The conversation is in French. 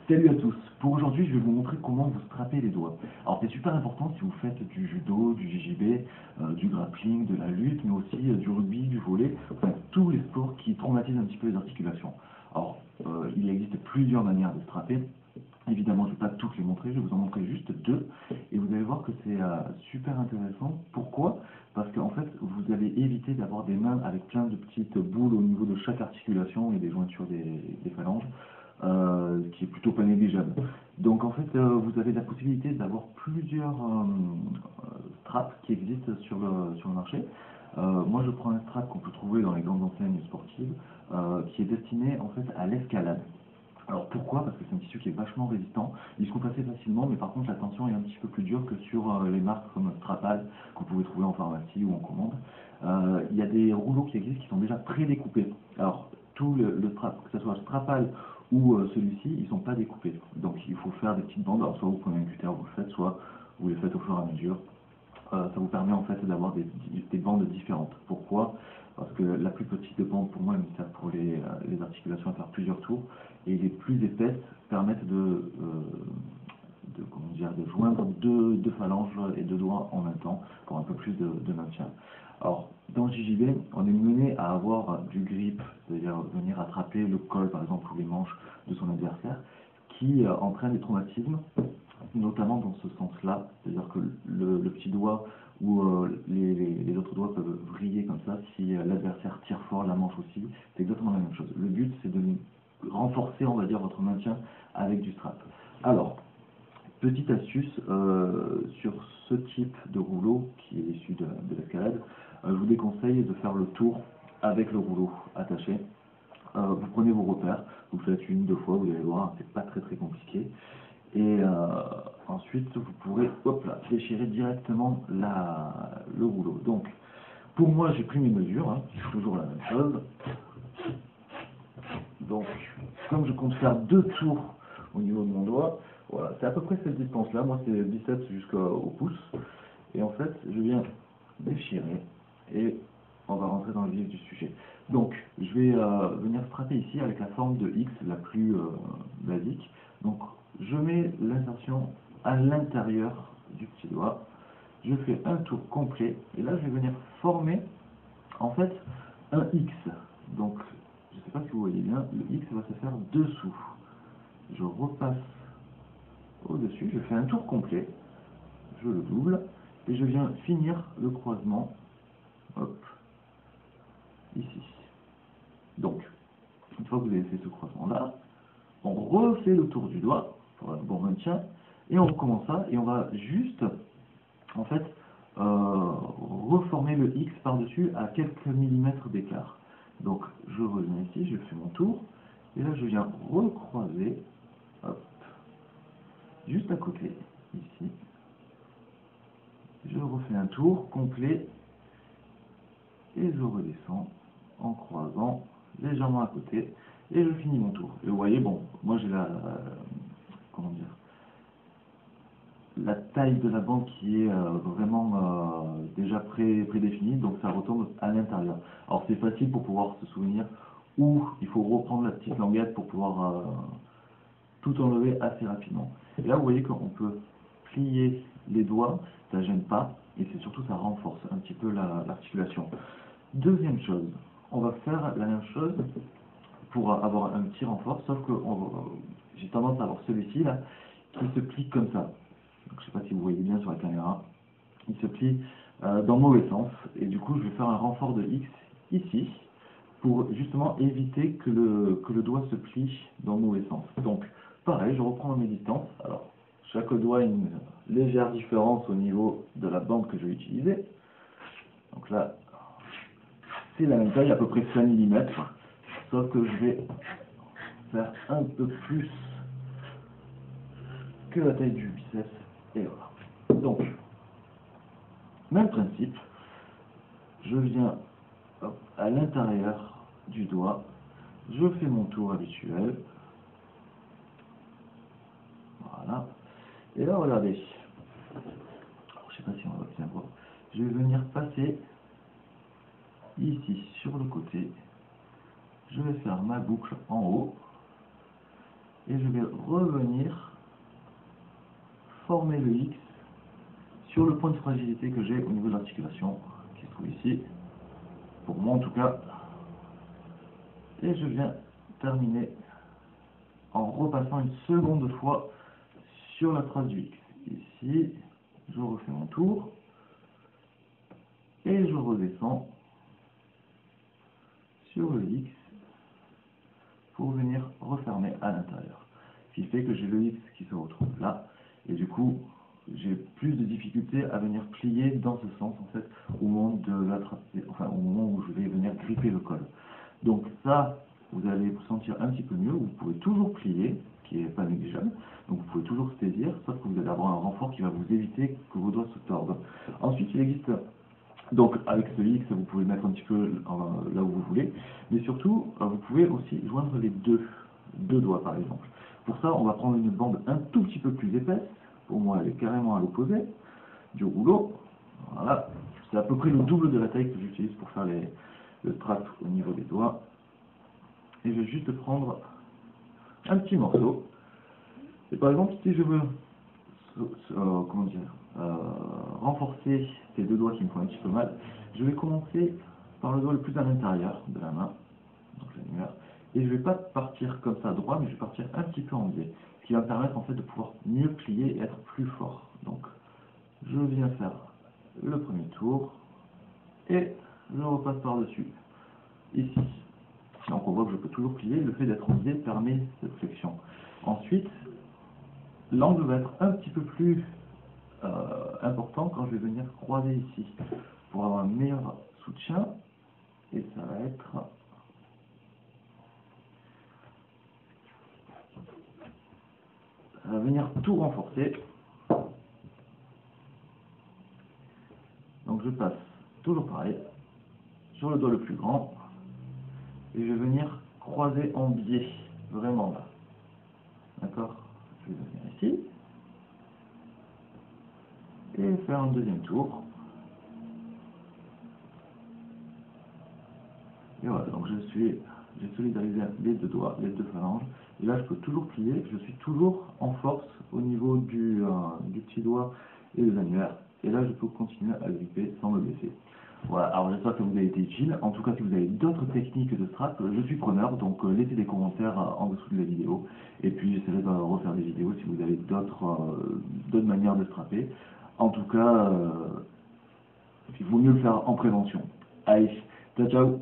Salut à tous. Pour aujourd'hui, je vais vous montrer comment vous strappez les doigts. Alors c'est super important si vous faites du judo, du JJB, du grappling, de la lutte, mais aussi du rugby, du volley, enfin tous les sports qui traumatisent un petit peu les articulations. Alors il existe plusieurs manières de strapper. Évidemment, je ne vais pas toutes les montrer, je vais vous en montrer juste deux. Et vous allez voir que c'est super intéressant. Pourquoi? Parce qu'en fait, vous allez éviter d'avoir des mains avec plein de petites boules au niveau de chaque articulation et des jointures des phalanges, qui est plutôt pas négligeable. Donc en fait, vous avez la possibilité d'avoir plusieurs straps qui existent sur le marché. Moi, je prends un strap qu'on peut trouver dans les grandes enseignes sportives, qui est destiné en fait à l'escalade. Alors pourquoi? Parce que c'est un tissu qui est vachement résistant, il se coupe assez facilement, mais par contre la tension est un petit peu plus dure que sur les marques comme Strapal, que vous pouvez trouver en pharmacie ou en commande. Il y a des rouleaux qui existent qui sont déjà pré-découpés. Alors tout le strap, que ce soit Strapal ou celui-ci, ils ne sont pas découpés. Donc il faut faire des petites bandes, alors soit vous prenez un cutter, vous le faites, soit vous les faites au fur et à mesure. Ça vous permet en fait d'avoir des bandes différentes. Pourquoi? Parce que la plus petite bande pour moi elle me sert pour les articulations à faire plusieurs tours, et les plus épaisses permettent comment dire, de joindre deux phalanges et deux doigts en même temps pour un peu plus de maintien. Alors dans le JJB, on est mené à avoir du grip, c'est-à-dire venir attraper le col par exemple ou les manches de son adversaire, qui entraîne des traumatismes, notamment dans ce sens-là, c'est-à-dire que le petit doigt ou les autres doigts peuvent vriller comme ça si l'adversaire tire fort, la manche aussi, c'est exactement la même chose. Le but c'est de renforcer, on va dire, votre maintien avec du strap. Alors, petite astuce, sur ce type de rouleau qui est issu de l'escalade, je vous déconseille de faire le tour avec le rouleau attaché. Vous prenez vos repères, vous le faites une, deux fois, vous allez voir, c'est pas très compliqué. Et ensuite, vous pourrez, hop là, déchirer directement le rouleau. Donc, pour moi, j'ai pris mes mesures, hein, c'est toujours la même chose. Donc, comme je compte faire 2 tours au niveau de mon doigt, voilà, c'est à peu près cette distance-là. Moi, c'est biceps jusqu'au pouce. Et en fait, je viens déchirer et on va rentrer dans le vif du sujet. Donc, je vais venir frapper ici avec la forme de X la plus basique. Donc, je mets l'insertion à l'intérieur du petit doigt. Je fais un tour complet et là, je vais venir former en fait un X. Donc, je ne sais pas si vous voyez bien, le X va se faire dessous. Je repasse au-dessus, je fais un tour complet, je le double, et je viens finir le croisement, hop, ici. Donc, une fois que vous avez fait ce croisement-là, on refait le tour du doigt, pour un bon maintien, et on recommence ça, et on va juste, en fait, reformer le X par-dessus à quelques millimètres d'écart. Donc, je reviens ici, je fais mon tour, et là, je viens recroiser, hop, juste à côté, ici. Je refais un tour complet, et je redescends en croisant légèrement à côté, et je finis mon tour. Et vous voyez, bon, moi j'ai comment dire, la taille de la bande qui est vraiment déjà prédéfinie, donc ça retombe à l'intérieur. Alors c'est facile pour pouvoir se souvenir où il faut reprendre la petite languette pour pouvoir tout enlever assez rapidement. Et là vous voyez qu'on peut plier les doigts, ça gêne pas, et c'est surtout ça renforce un petit peu l'articulation. Deuxième chose, on va faire la même chose pour avoir un petit renfort, sauf que j'ai tendance à avoir celui-ci là, qui se plie comme ça. Donc, je ne sais pas si vous voyez bien sur la caméra, il se plie dans le mauvais sens, et du coup je vais faire un renfort de X ici, pour justement éviter que le doigt se plie dans le mauvais sens. Donc pareil, je reprends mes distances, alors chaque doigt a une légère différence au niveau de la bande que je vais utiliser. Donc là, c'est la même taille, à peu près 5 mm, sauf que je vais faire un peu plus que la taille du biceps, et voilà. Donc, même principe, je viens hop, à l'intérieur du doigt, je fais mon tour habituel, voilà, et là regardez, alors, je ne sais pas si on va bien voir, je vais venir passer ici sur le côté, je vais faire ma boucle en haut, et je vais revenir former le X sur le point de fragilité que j'ai au niveau de l'articulation, qui se trouve ici, pour moi en tout cas, et je viens terminer en repassant une seconde fois sur la trace du X. Ici, je refais mon tour, et je redescends sur le X pour venir refermer à l'intérieur. Ce qui fait que j'ai le X qui se retrouve là, et du coup, j'ai plus de difficultés à venir plier dans ce sens, en fait, au moment de l'attraper, enfin, au moment où je vais venir gripper le col. Donc ça, vous allez vous sentir un petit peu mieux, vous pouvez toujours plier, ce qui n'est pas négligeable, donc vous pouvez toujours saisir, sauf que vous allez avoir un renfort qui va vous éviter que vos doigts se tordent. Ensuite, il existe, donc avec ce X, vous pouvez le mettre un petit peu là où vous voulez, mais surtout, vous pouvez aussi joindre les deux doigts par exemple. Pour ça, on va prendre une bande un tout petit peu plus épaisse, pour moi elle est carrément à l'opposé du rouleau, voilà, c'est à peu près le double de la taille que j'utilise pour faire le strap au niveau des doigts, et je vais juste prendre un petit morceau, et par exemple si je veux renforcer ces deux doigts qui me font un petit peu mal, je vais commencer par le doigt le plus à l'intérieur de la main, donc l'annulaire, et je ne vais pas partir comme ça droit, mais je vais partir un petit peu en biais, ce qui va me permettre en fait de pouvoir mieux plier et être plus fort. Donc je viens faire le premier tour, et je repasse par-dessus, ici. Donc on voit que je peux toujours plier, le fait d'être en biais permet cette flexion. Ensuite, l'angle va être un petit peu plus important quand je vais venir croiser ici, pour avoir un meilleur soutien, et ça va être... Ça va venir tout renforcer. Donc je passe toujours pareil, sur le doigt le plus grand, et je vais venir croiser en biais, vraiment là. D'accord? Je vais venir ici, et faire un deuxième tour. Et voilà, donc j'ai solidarisé les deux doigts, les deux phalanges, et là je peux toujours plier, je suis toujours en force au niveau du petit doigt et des annulaires, et là je peux continuer à gripper sans me blesser. Voilà, alors j'espère que vous avez été utile. En tout cas, si vous avez d'autres techniques de strap, je suis preneur, donc laissez des commentaires en dessous de la vidéo, et puis j'essaierai de refaire des vidéos si vous avez d'autres manières de strapper. En tout cas, il vaut mieux le faire en prévention. Allez, ciao ciao!